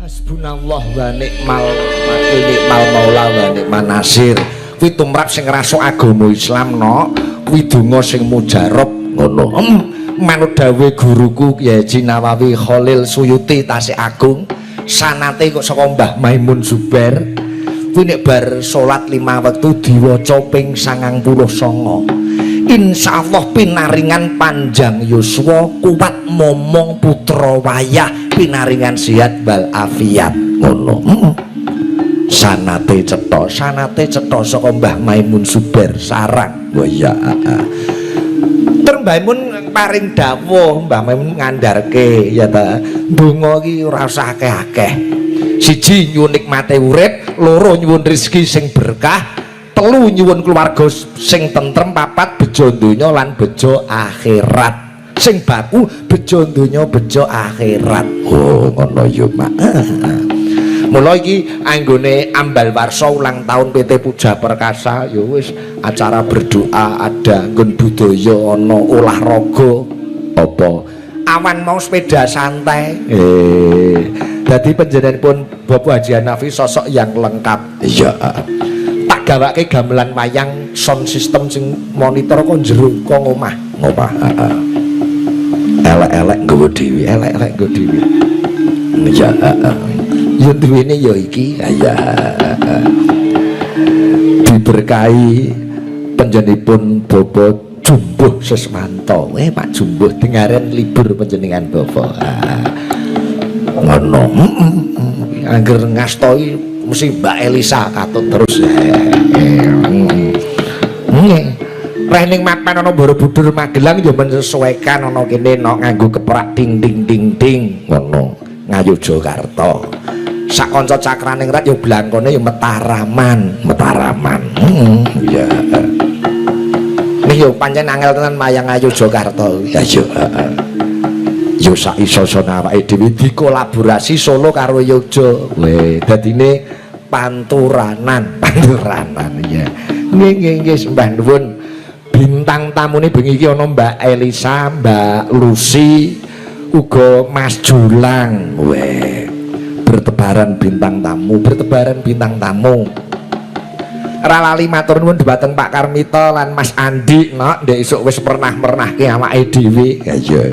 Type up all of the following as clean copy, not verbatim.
Hasbunallah wa ni'mal wakil ni'mal maula wa ni'man nasir. Kuwi tumrap sing ngrasuk agama Islam no, kuwi donga sing mujarab ngono. Manut dawuh guruku Kyai Haji Nawawi Khalil Suyuti Tasik Agung, sanate kok saka Mbah Maimun Zubair. Kuwi nek bar salat 5 wektu diwaca ping 99. Insyaallah pinaringan panjang yuswa, kuat momong putra wayah, pinaringan sehat wal afiat ngono. Sanate cetha saka Mbah Maimun Zubair sarang. Wah ya. Tur Mbah Maimun paring dawuh, Mbah Maimun ngandharke ya ta, donga iki ora usah akeh-akeh. Siji nyuwun nikmate urip, loro nyuwun rezeki sing berkah, telu nyuwun keluarga sing tentrem, papat bejo donya lan bejo akhirat. Sing baku bejo donya bejo akhirat. Oh ngono ya Mak. Mula iki anggone ambal warsa ulang tahun PT Puja Perkasa ya wis acara berdoa ada, nggon budaya ana, olahraga apa awan mau sepeda santai. Dadi panjenenganipun Bapak Haji Hanafi sosok yang lengkap. Iya. Tak gawake gamelan wayang sound system sing monitor kok jero kok omah. Elek-elek nggawa dhewe, elek-elek nggawa dhewe. Iya. Yo duwene ya iki. Ya. Diberkahi panjenenganipun Bapak Jumbuh Sesmanto. Pak Jumbuh dengaren libur panjenengan Bapak. Ngono. Angger ngastoi mesti Mbak Elisa katut terus. Nggih. Rene mapan ana Borobudur Magelang ya menyesuaikan ana kene nganggo keprak ding ding ding ding ngono. Ngayu Jakarta. Sak kanca cakraning rat ya blangkone ya Mataraman. Iya. Nih yo pancen angel tenan mayang Ayu Jakarta. Ya yo. Yo sak iso-isone awake dhewe dikolaborasi Solo karo Yogya. Weh, dadine panturanan ya. Nggih sembah nuwun. Bintang tamune bengi iki ana Mbak Elisa, Mbak Lucy, uga Mas Julang. Weh. Bertebaran bintang tamu. Ora lali matur nuwun dhumateng Pak Karmito lan Mas Andi nok ndek esuk wis pernah-pernahke awake dhewe. Ya iya.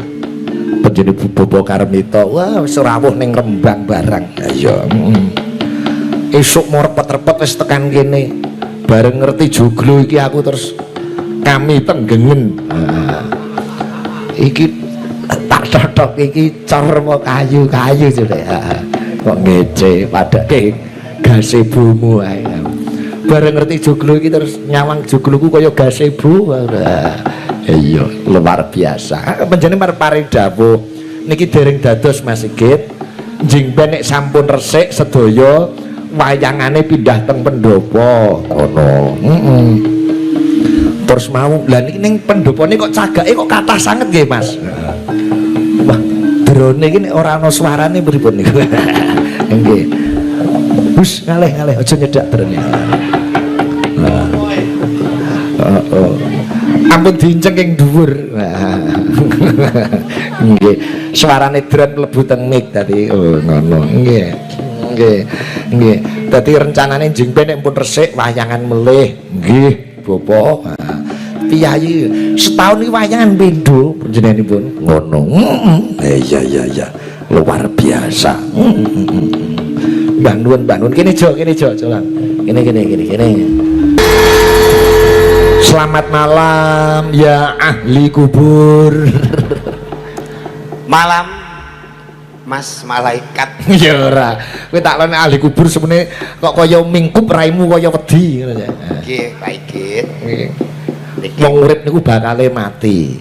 Panjenengan Bapak Karmito, wah wis rawuh ning Rembang barang. Ya esuk mau repet-repet wis tekan kene. Bareng ngerti joglo iki aku terus kami tenggengen. Iki tak totok iki cor mau kayu-kayu jare. Kok ngece padake gazebo ae. Bareng ngerti joglo iki terus nyawang jogloku kaya gazebo. Iya, luar biasa. Panjenengan paring dawuh niki dereng dados Mas Sigit. Njing ben nek sampun resik sedaya wayangane pindah teng pendopo ngono. Terus mau lah niki ning pendopone kok cagake kok kathah sanget nggih Mas. Wah, drone iki nek ora ana suarane pripun niku. Nggih. Hus ngalih aja nyedak drone. Ampun diinceng ing dhuwur. Nggih. Suarane drone mlebu teng mic tadi. Oh, ngono. Nggih. Dadi rencanane jeng ben nek pun resik wayangan melih. Nggih, Bapak. Piyayi setahun iki wayangan pindho panjenenganipun. Ngono. Iya. Luar biasa. Mbah nuwun. Kene Jo lan. Kene. Selamat malam ya ahli kubur. Malam Mas malaikat. Ya ora. Kowe tak lone ahli kubur semene kok kaya mingkup raimu kaya wedi ngono ya. Nggih, baik nggih. Wong urip niku bakale mati.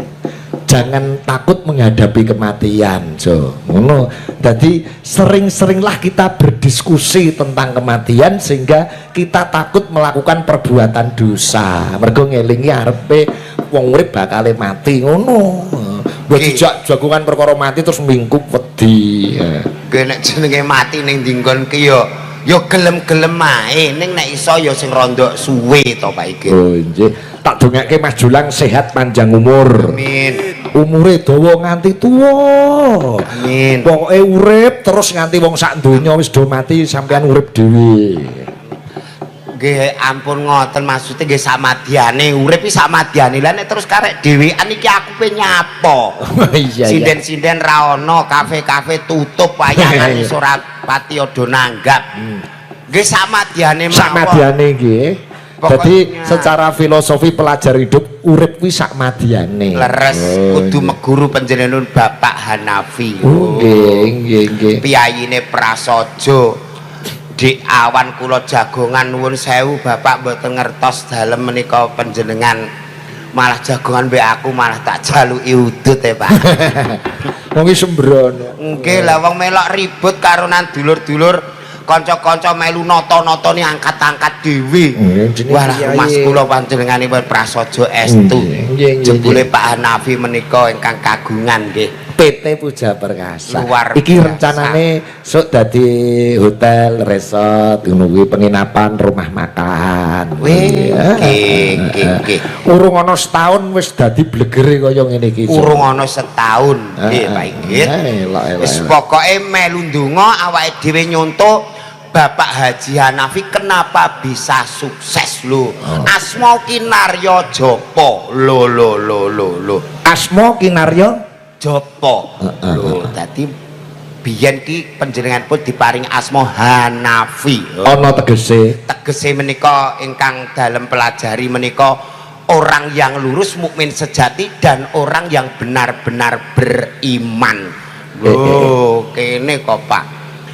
Jangan takut menghadapi kematian, Jo. Ngono. Dadi sering-seringlah kita berdiskusi tentang kematian sehingga kita takut melakukan perbuatan dosa. Mergo ngelingi arepe wong urip bakale mati ngono. Wis dijak jagongan perkara mati terus mingkup wedi. Nggih nek jenenge mati ning dinggon ki ya yo gelem-gelem ae ning nek iso yo sing rondok suwe to Pak Igit. Oh nggih. Tak dongake Mas Julang sehat panjang umur. Amin. Umure dawa nganti tuwa. Amin. Pokoke urip terus nganti wong sak donya wis do mati sampean urip dhewe. Nggih ampun ngoten maksude nggih samadiyane urip iki samadiyane lah nek terus karek dhewean iki aku pe nyapo. Iya. Sinden-sinden ra ono, kafe-kafe tutup, wayangan wis ora pati ada nanggap. Nggih samadiyane mawon. Samadiyane nggih. Dadi Pokoknya- secara filosofi pelajar hidup urip kuwi samadiyane. Leres Oh, kudu meguru panjenengan Bapak Hanafi. Oh, nggih, nggih. Piyayine Prasaja. Dik awan kula jagongan nuwun sewu Bapak mboten ngertos dalem menika panjenengan malah jagongan mbek aku malah tak jaluki udut Pak. Wong iki sembrono. Nggih lah wong melok ribut karo nan dulur-dulur kanca-kanca melu nata-natane angkat-angkat dhewe. Jenenge Walah kiai. Mas kula panjenenganipun Prasaja Estu. Nggih, nggih, Jebule nggih. Pak Hanafi menika ingkang kagungan nggih. PT Puja Perkasa. Luar Iki biasa. rencanane sok dadi hotel, resort, ngono kuwi penginapan, rumah makan. Wih, Iya. nggih. Urung ana setahun wis dadi blegere kaya ngene iki. Urung ana setahun nggih Pak Igit. Elok. Wis pokoke melu ndonga awake dhewe nyontok Bapak Haji Hanafi kenapa bisa sukses lho. Asma Kinarya Japa. Lho. Asma Kinarya Japa. Lho, dadi biyen ki panjenenganipun diparing asma Hanafi. ana tegese. Tegese menika ingkang dalem pelajari menika orang yang lurus mukmin sejati dan orang yang benar-benar beriman. Loh, kene kok Pak.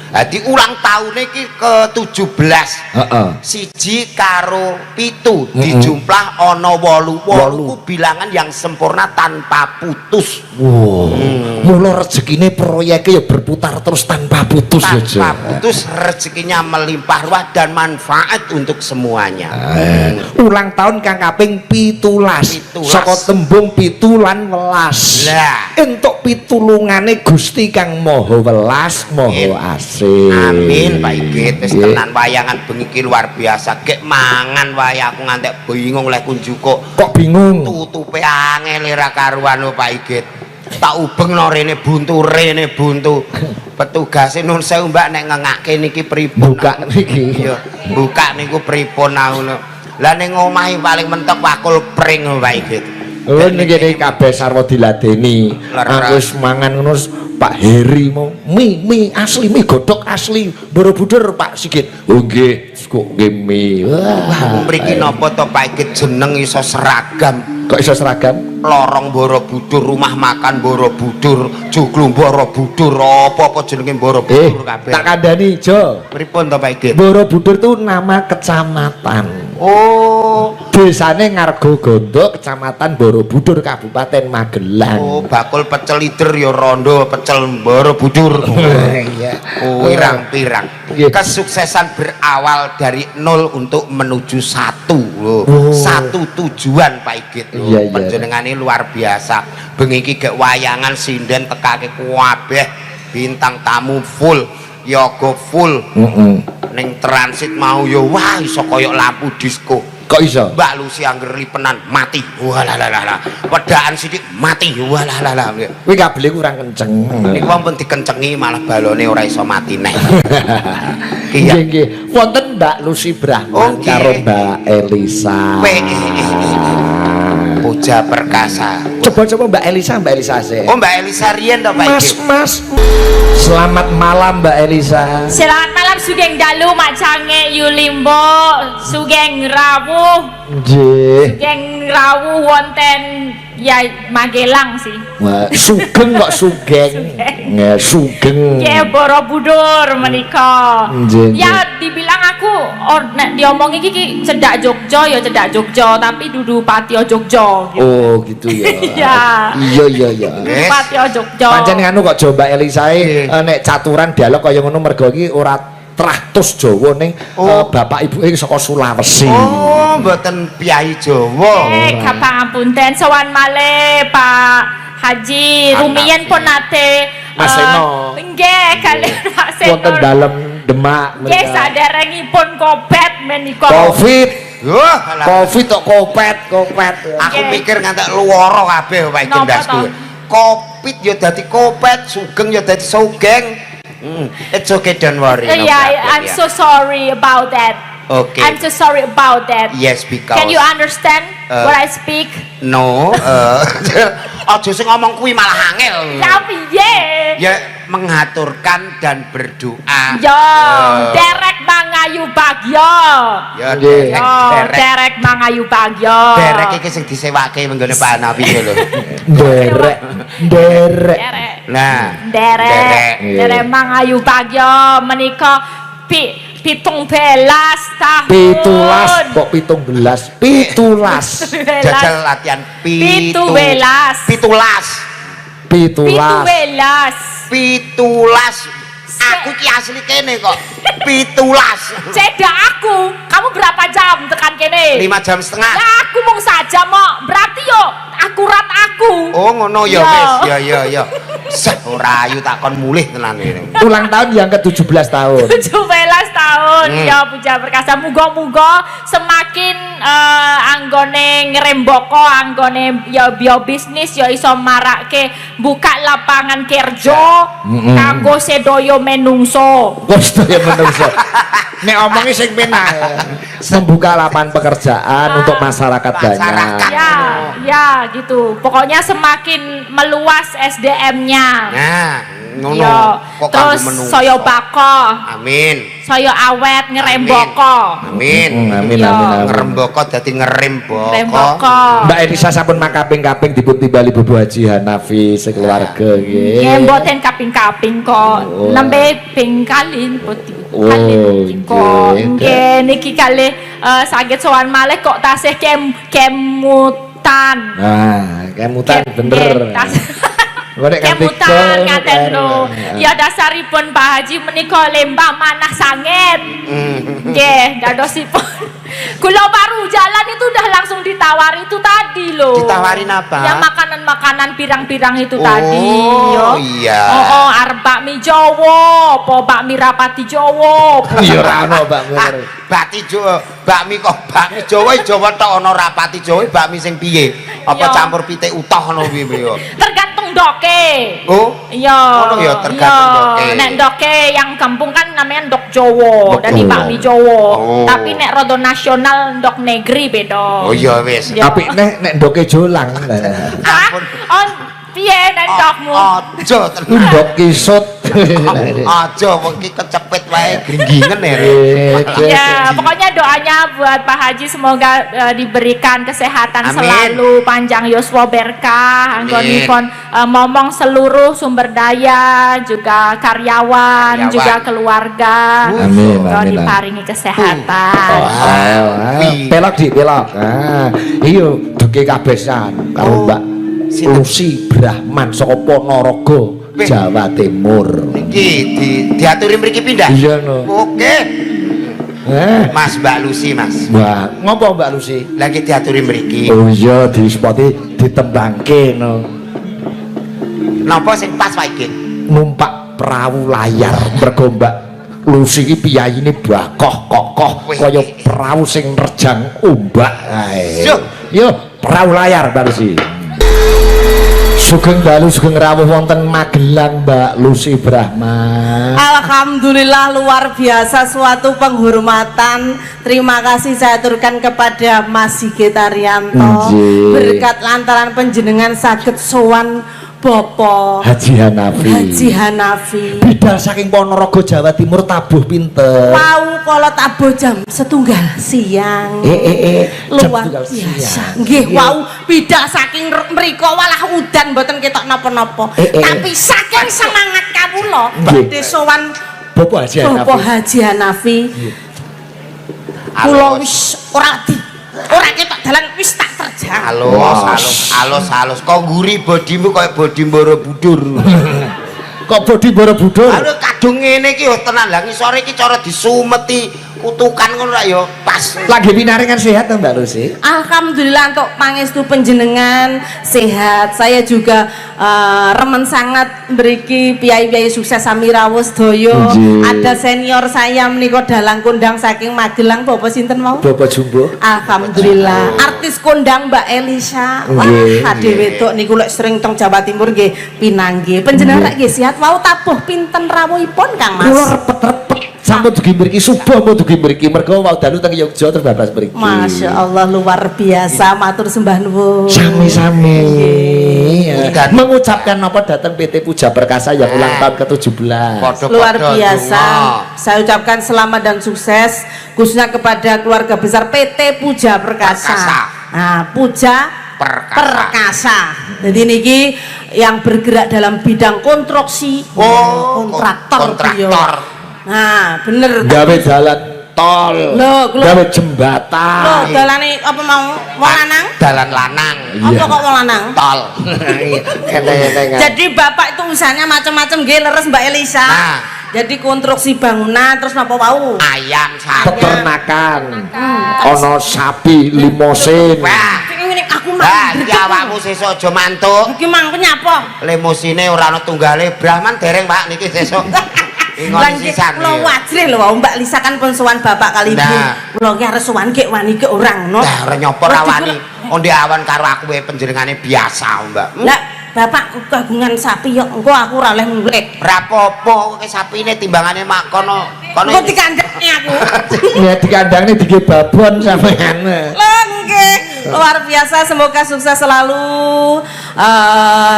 Dadi ulang tahun iki ke-17. Heeh. Siji karo pitu dijumlah ana 8. 8 ku bilangan yang sempurna tanpa putus. Wow. Mula rezekine proyeke ya berputar terus tanpa putus ya. Tanpa putus rezekinya melimpah ruah dan manfaat untuk semuanya. Ulang tahun kang kaping 17 17. saka tembung 7 lan 11. Lah. Entuk pitulungane Gusti Kang Maha Welas, Maha Asih. Amin Pak Igit wis tenan wayangan bengi iki luar biasa gek mangan wae aku ngantek bingung lek kunjuko Kok bingung? tutupe angel ora karuan lho Pak Igit tak ubengno rene buntu petugase nun sewu Mbak nek ngengake niki pripun Buka niki. iya buka niku pripun aku lah ning omahe paling mentok wakul pring lho Pak Igit. Oh niki kabeh sarwa diladeni. Aku wis mangan ngono Pak Heri mau mie asli, mie godhog asli Borobudur Pak Sigit. Oh nggih, kok nggih mie. Wah mriki napa to Pak Igit jeneng iso seragam. Kok iso seragam? Lorong Borobudur, rumah makan Borobudur, joglo Borobudur, apa-apa jenenge Borobudur kabeh. Tak kandhani Jo. Pripun to Pak Igit? Borobudur itu nama kecamatan. Oh, Desane Ngargo Gondo, Kecamatan Borobudur, Kabupaten Magelang. oh bakul pecel lider ya rondo pecel Borobudur. Iya. Oh, pirang-pirang. Iya. Kesuksesan berawal dari 0 untuk menuju 1 loh. Oh. Satu tujuan Pak Igit loh. Iya, iya. Panjenengane luar biasa. Bengi iki gek wayangan sinden tekake kabeh bintang tamu full, yoga full. Ning transit mau yo wah iso koyok lampu disco. Kok iso? Mbak Lucy angger lipenan mati. Walah. Wedaan sithik mati. Walah. Kuwi kabele kurang kenceng. Niku wong pun dikencengi malah balone ora iso mati neh. Nggih nggih. Wonten Mbak Lucy Oh, Brahman nggih. karo Mbak Elisa. Puja Perkasa. Coba Mbak Elisa sih. Oh Mbak Elisa riyen to Pak Igit. Mas. Selamat malam Mbak Elisa. Selamat malam Sugeng Dalu Macange Yulimbo Sugeng Rawuh Nggih. Sugeng Rawuh wonten ya Magelang sih. Wah, Sugeng kok Sugeng. Nggih, Sugeng. Ya Borobudur menika. Nggih, Ya dibilang aku nek diomong iki cedak Jogja ya cedak Jogja tapi dudu Patio Jogja. Gitu. Oh, gitu ya. Iya. Iya. Yes. Patio Jogja. Pancen anu kok coba Elisa nek caturan dialog kaya ngono mergo iki ora trahtus Jawa ning bapak ibuke saka Sulawesi. Oh, mboten piyai Jawa. Kapangapunten sowan malih Pak Haji Hanafi. rumiyin pun nate Mas Seno. nggih kalian Pak Seno Wonten dalem Demak. Nggih saderengipun Covid menika. Covid. Wah, Covid kok kopet. aku Nggih. mikir ngantek luwara kabeh Pak Napa Gendasku. to? Covid ya dadi kopet, sugeng ya dadi sugeng. It's okay, don't worry. No Yeah, problem, I'm yeah. so sorry about that. Okay. I'm so sorry about that. Yes, because Can you understand what I speak? no, aja sing ngomong kuwi malah angel. Tapi ye. Ya mengaturkan dan berdoa. Yo, derek mangayu bagyo. Ya Nggih. Yo, derek. derek mangayu bagyo. Derek iki sing disewake menggone Pak Nabi lho. Derek. Derek. Nah, Derek. Iya. Derek mangayu bagyo menika pitung belas tahun. Pitulas kok 17. Pitulas. jajal latihan Pitulas. Pitulas. Pitulas. Pitulas. Aku ki asli kene kok. Pitulas. Ceda aku. Kamu berapa jam tekan kene? 5 jam setengah. Ya aku mung saja mo. Berarti yo akurat aku. Oh ngono ya Iya. wis. Ya. Seh ora ayu takon mulih tenan ini. Ulang tahun yang ke-17 tahun. 17 tahun ya Puja Perkasa, muga-muga semakin anggone ngrembaka anggone ya bisnis ya iso marake buka lapangan kerja kanggo sedaya menungso. Wes ya menungso. Nek omongi sing penak. Membuka lapangan pekerjaan untuk masyarakat banyak. Masyarakat. Ya gitu. Pokoknya semakin meluas SDM-nya. Nah, ngono. Ya, Kok terus kanggo menungso. saya bako, Amin. saya awet ngerembaka. Amin. Amin Ya. amin amin. Ngerembaka dadi ngerembaka. Ngerembaka. Mbak Elisa sampun makaping-kaping dipun timbali Bobo Haji Hanafi sekeluarga nggih. Nggih mboten kaping-kaping kok. Oh. Nembe ping kalih putih. Oh, Kok nggih. nggih niki kalih saged sowan malih kok tasih kemutan. Nah, kemutan bener. Nek Kemutan ngaten lho. Ya dasaripun Pak Haji menika lembah manah sanget. Nggih, dadosipun. Kula baru jalan itu udah langsung ditawari itu tadi loh. Ditawarin apa? Ya makanan-makanan pirang-pirang itu Oh, tadi. Yo. iya. Oh, arep bakmi Jawa, apa bakmi rapati Jawa. Ya ora ono, Mbak. Ah, bakmi Jawa Jawa tok ana rapati Jawa bakmi sing piye? Apa Ya. campur pitik utuh ngono kuwi piye? Tergantung doke. Oh. Iya. Ngono ya, tergantung doke. Nek doke yang kampung kan namanya ndok Jawa, Ndok dari Jawa. bakmi Jawa. Oh. Tapi nek rodo nasional ndok negeri beda. Oh iya wis. Ya. Tapi nek ndoke jolang. Ah, oh, piye nek ndokmu? Aja tenan. Ndok kisut. Aja wong iki kecepet wae gringgingen ya. Ya, pokoknya doanya buat Pak Haji semoga diberikan kesehatan Amin. selalu, panjang yuswa berkah, anggonipun momong seluruh sumber daya, juga karyawan, juga keluarga. Amin, Semoga amin, diparingi kesehatan. Pelok di pelok. Iya, duke kabesan karo Mbak Lucy Brahman saka Ponorogo, Jawa Timur. Iki diaturi mriki pindah. Iya no. Oke. Mas Mbak Lucy, Mas. Wah, ngopo Mbak Lucy? Lagi diaturi mriki. Oh iya, di spoti ditembangke no. Napa sing pas wae iki? Numpak perahu layar mergo Mbak Lucy iki piyayine bakoh kokoh kaya perahu sing nerjang ombak ae. Yo, perahu layar Mbak Lucy. Sugeng dalu sugeng rawuh wonten Magelang Mbak Lucy Brahman. Alhamdulillah luar biasa, suatu penghormatan. Terima kasih saya aturkan kepada Mas Sigit Arianto. Nggih. Berkat lantaran penjenengan saged sowan Bapak Haji Hanafi. Haji Hanafi. Bidal saking Ponorogo Jawa Timur tabuh pinter. Mau kalau tabuh jam 1 siang. Jam Luar 1 biasa. siang. Nggih, wow, bidak saking mriko walah udan mboten ketok napa-napa. Tapi saking semangat kawula Nggih. badhe sowan Bapak Haji Hanafi. Bapak Haji Hanafi. Kula wis ora ketok dalan wis tak terjang. Halus. Kok nguri bodimu koyo bodi Borobudur. Kok bodi Borobudur? Halo kadung ngene iki yo tenan lah ngisore iki cara disumeti kutukan ngono ra ya pas. Lagi pinaringan sehat to Mbak Lucy? Alhamdulillah untuk pangestu penjenengan sehat. Saya juga remen sangat mriki piyai-piyai sukses sami rawuh sedaya. Nggih. Ada senior saya menika dalang kondang saking Magelang Bapak sinten mau? Bapak Jumbo. Alhamdulillah. Artis kondang Mbak Elisa. Wah, Nggih. ade wedok niku lek sering teng Jawa Timur nggih pinanggih. Panjenengan nggih sehat wau tabuh pinten rawuhipun Kang Mas? Kula repet-repet sampun dugi mriki subuh pun dugi mriki mergo wau dalu teng Yogya terus babas mriki. Masya Allah luar biasa, matur sembah nuwun. Sami-sami. Ya. Dan- Mengucapkan apa datang PT Puja Perkasa yang ulang tahun ke-17. Padha-padha Luar biasa. donga. Saya ucapkan selamat dan sukses khususnya kepada keluarga besar PT Puja Perkasa. Perkasa. Nah, Puja Perkasa. Jadi niki yang bergerak dalam bidang konstruksi. Oh, kontraktor. beliau. kontraktor. Nah, bener. Gawe jalan tol. Loh, kula- Gawe Loh, jembatan. dalane apa mau wong lanang? Dalan lanang. Iya. Apa kok wong lanang? Tol. Kene-kene. Jadi bapak itu usahanya macam-macam nggih leres Mbak Elisa. Nah. Jadi konstruksi bangunan terus napa wau? Ayam sapi. Peternakan. Ono sapi, limosin. Wah. Ini aku Lah, mah. iki awakmu sesuk aja mantuk. Iki mang nyapa? Limosine ora ana tunggale, Brahman dereng Pak niki sesuk. Ingoni sisan. Kula wajrih lho Mbak Lisa kan pun sowan bapak kali ini. Nah. Kula ki arep sowan ki wani ki orang no. Dah ora nyopo ra wani. Onde awan karo aku wae panjenengane biasa, Mbak. Lah bapak kagungan sapi yo engko aku ora oleh ngulik. Ra apa-apa kok sapine timbangane mak kono. Kono Engko dikandhani aku. Ya di kandangnya dige babon sampean. Lah nggih. Luar biasa, semoga sukses selalu,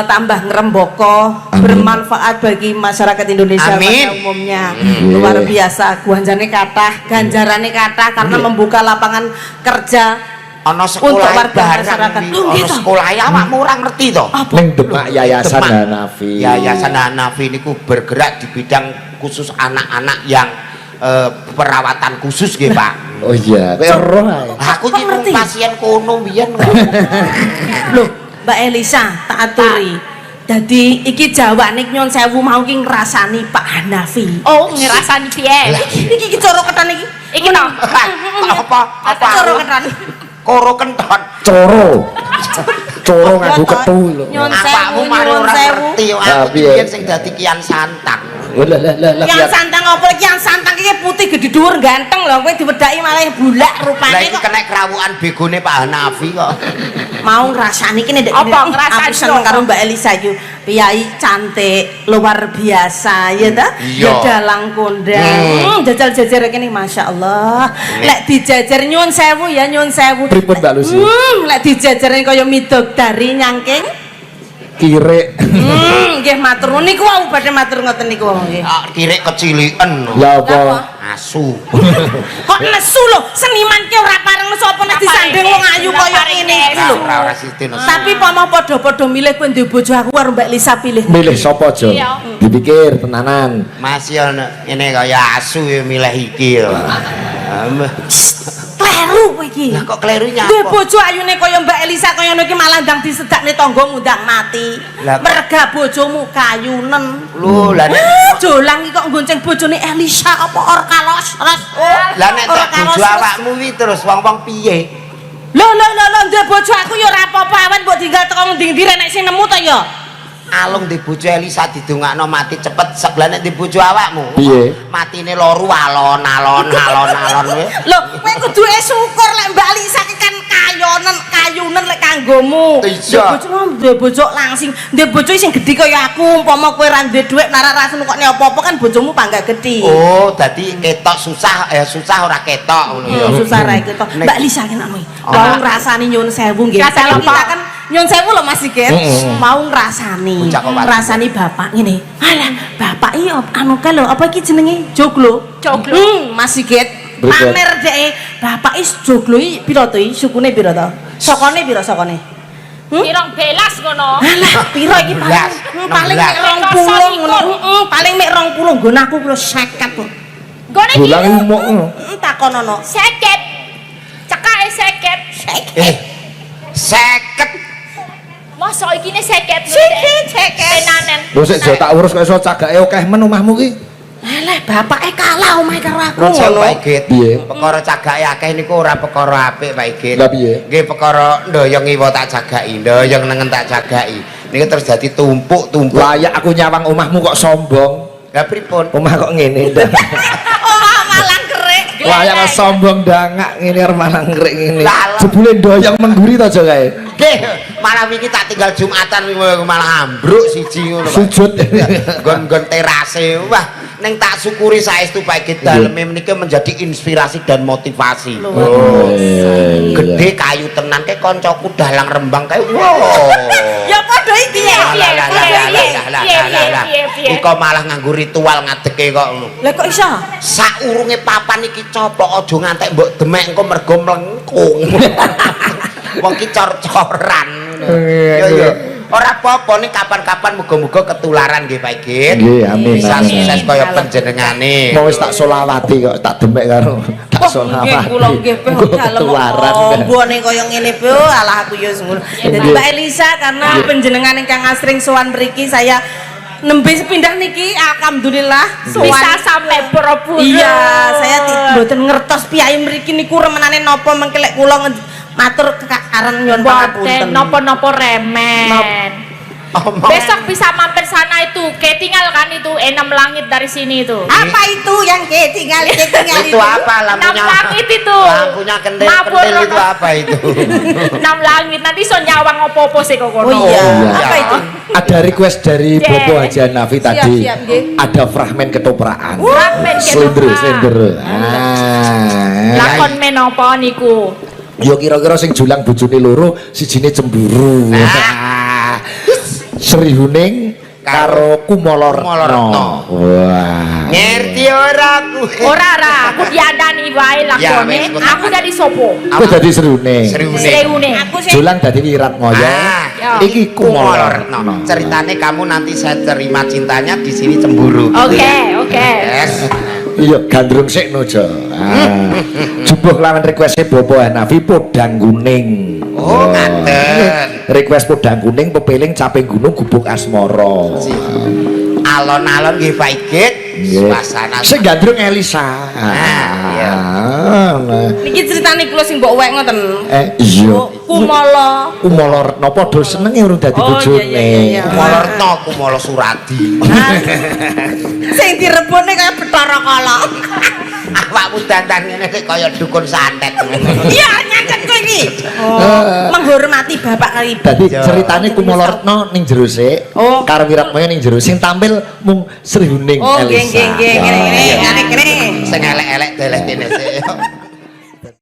tambah ngeremboko, Amin. bermanfaat bagi masyarakat Indonesia Amin. pada umumnya. Luar biasa, guanjane kathah, ganjarane kathah karena membuka lapangan kerja ana untuk sekolah warga barang masyarakat. iki. Oh, Ana gitu. sekolah ya awakmu ora ngerti to. Ning Demak Yayasan Demak. Hanafi. Yayasan Hanafi niku bergerak di bidang khusus anak-anak yang perawatan khusus nggih, Pak. Oh iya, kowe ero ae. Aku iki ngerti? pasien kono biyen. Loh, Mbak Elisa, tak aturi. Jadi iki jawane nyon sewu mau ki ngrasani Pak Hanafi. Oh, ngerasani piye? Iki cara ketan iki. Iki to. Apa? Cara ketan. Koro kenton. Coro. Coro nganggo ketu lho. Nyon Awakmu sewu, mari nyon ora sewu. ngerti kok Ah, aku piye? biyen sing dadi kian santang. Lah Yang santang apa lagi? Yang santang iki putih gede dhuwur ganteng lho, kowe diwedaki malah bulak Lah rupane iki kok. kena krawukan begone Pak Hanafi kok. Mau ngrasani kene ndek. Apa ngrasani Aku seneng apa? karo Mbak Elisa iki. Piyai cantik, luar biasa ya ta? Iya. Ya dalang kondang. Jajal-jajar kene masyaallah. Lek dijajar nyun sewu ya nyun sewu. Pripun Mbak Lucy? Lek dijajarne kaya midogdari nyangking. Kirek. Nggih matur nuwun niku wau badhe matur ngoten niku wau nggih. Kirek keciliken. Ya Apa? apa? Asu. Kok nesu lho, seniman ki ora pareng nesu apa nek disanding wong ayu kaya ngene iki lho. Ora sithik nesu. Tapi pomo padha-padha milih kowe duwe bojo aku karo Mbak Lisa pilih. Milih sapa aja? Iya. Dipikir tenanan. Masih ana ngene kaya asu ya milih iki ya. Kleru kowe iki. Lah kok kleru Duwe nyapa? bojo ayune kaya Mbak Elisa kaya ngono iki malah ndang disedakne tangga ngundang mati. Lah, kok- Merga bojomu kayunen. Lho, lah nek Jolang iki kok gonceng bojone Elisa apa or kalos? lah nek tak bojo awakmu iki terus wong-wong piye? Lho duwe bojo aku ya ora apa-apa awan mbok tinggal teko ndi-ndi nek sing nemu to ya. Alung di bojo Elisa didongakno mati cepet sebelah nek di bojo awakmu. Piye? Matine loro alon-alon kowe. Lho, kowe kudu syukur lek Mbak Lisa iki kan kayunen lek kanggomu. Iya. Duwe bojo langsing, duwe bojo sing gedhi kaya aku, umpama kowe ra duwe dhuwit nara rasen kok apa-apa kan bojomu pangga gedhi. Oh, dadi ketok susah susah ora ketok ngono ya. Susah ra iki to. Nek- Mbak Lisa ki namanya. Mau ngrasani nyun sewu nggih. Ngrasani Kalau kita apa? kan nyun sewu lho Mas Sigit. Mau ngrasani. Bocah kok wajib. Ngrasani bapak ngene. Alah, bapak iki anu ka lho, apa iki jenenge? Joglo. Joglo. Mas Sigit. Berikut. Pamer dhek bapak is joglo iki pira to iki? Sukune pira to? Sokone pira sokone? Pirang belas ngono. Alah, pira iki paling? 16. Paling mek 20 ngono. Paling mek 20 nggon aku kula 50 kok. Gone iki Bolang umuk ngono. Takonono. seket. Cekake seket. 50. Mosok iki ne seket. Seket. Tenanen. Lho sik aja tak urus kok iso cagake akeh men omahmu ki. Eleh bapake kalah omahe karo aku. Ngono Pak Igit. Piye? Perkara cagake akeh niku ora perkara apik Pak Igit. Lah piye? Nggih perkara ndoyong iwa tak jagaki, ndoyong nengen tak jagaki. Niku terus dadi tumpuk-tumpuk. Layak aku nyawang omahmu kok sombong. Lah pripun? Omah kok ngene ndak. Omah malang kerik. Layak sombong dangak ngene arep malang krek ngene. Lah, lah. Jebule ndoyong mengguri to aja kae. Nggih, malam iki tak tinggal Jumatan malah ambruk siji ngono Pak. Sujud. Gon-gon terase. Wah, ning tak syukuri saestu Pak Igit daleme menika menjadi inspirasi dan motivasi. Oh, Gede kayu tenan ke koncoku dalang Rembang kae. Wow. Ya padha iki ya. Iko malah nganggo ritual ngadeke kok. Lah kok iso? Saurunge papan iki copok aja ngantek mbok demek engko mergo mlengkung. Wong ki cor-coran. Yo. Ora apa-apa ning kapan-kapan muga-muga ketularan nggih Pak Igit. Nggih, amin. Bisa amin. sukses kaya panjenengane. Mau wis tak solawati kok tak demek karo tak solawati. Nggih kula nggih pe ketularan. Mbone kaya ngene pe alah aku ya ngono. Dadi Mbak Elisa karena panjenengan ingkang asring sowan mriki saya nembe sepindah niki alhamdulillah sowan. Bisa sampai Borobudur. Iya, saya mboten ngertos piyai mriki niku remenane napa mengke lek kula matur kekaran nyuwun pangapunten. Boten nopo-nopo remen. Besok bisa mampir sana itu. Ketinggal kan itu 6 langit dari sini itu. Apa itu yang ketinggal Itu apa 6 lampunya? langit itu. Lampunya kendel-kendel itu apa itu? 6 langit nanti so nyawang opo-opo sih kok kono. Oh iya, iya. apa itu? Ada request dari Yeah. Bobo Haji Hanafi tadi. siap, nggih. Ada fragmen ketopraan. Fragmen ketoprak. Slender. Lakon menopo niku. Yo kira-kira sing julang bojone loro sijine cemburu. Sri Huning karo Kumolo Retno. Wah. Ngerti ora aku? Ora aku diandani wae Ya, lakone. wis, Aku dari sopo? Aku dadi Sri Huning. Sreune. Aku sih Julang dadi Wiratmoyo. Ya. Iki Kumolo Retno. Ceritane kamu nanti saya terima cintanya di sini cemburu. Oke. Yes. Iya, gandrung sik nojo. Jumbuh lawan request Bobo Hanafi podang kuning. Oh, ngaten. Request podang kuning pepeling caping gunung gubuk asmara. Alon-alon nggih Pak Igit. Suasana. Sing gandrung Elisa. iya. niki ceritane kula sing mbok wek ngoten. Iya. Kumolo. Kumolo Retno padha senenge urung dadi Oh, bojone. iya. Kumolo Retno, Kumolo Suradi. Sing direbone kaya Bathara Kala. Awakmu dandan ngene kok kaya dukun santet. Iya, nyantet kowe iki. Menghormati bapak kali ibu. Dadi ceritane Kumolo Retno ning jero sik, Oh. karo Wiratmoyo ning jero. Sing tampil mung Sri Huning Oh, Elisa. nggih, ngene. Sing elek-elek deleh kene sik.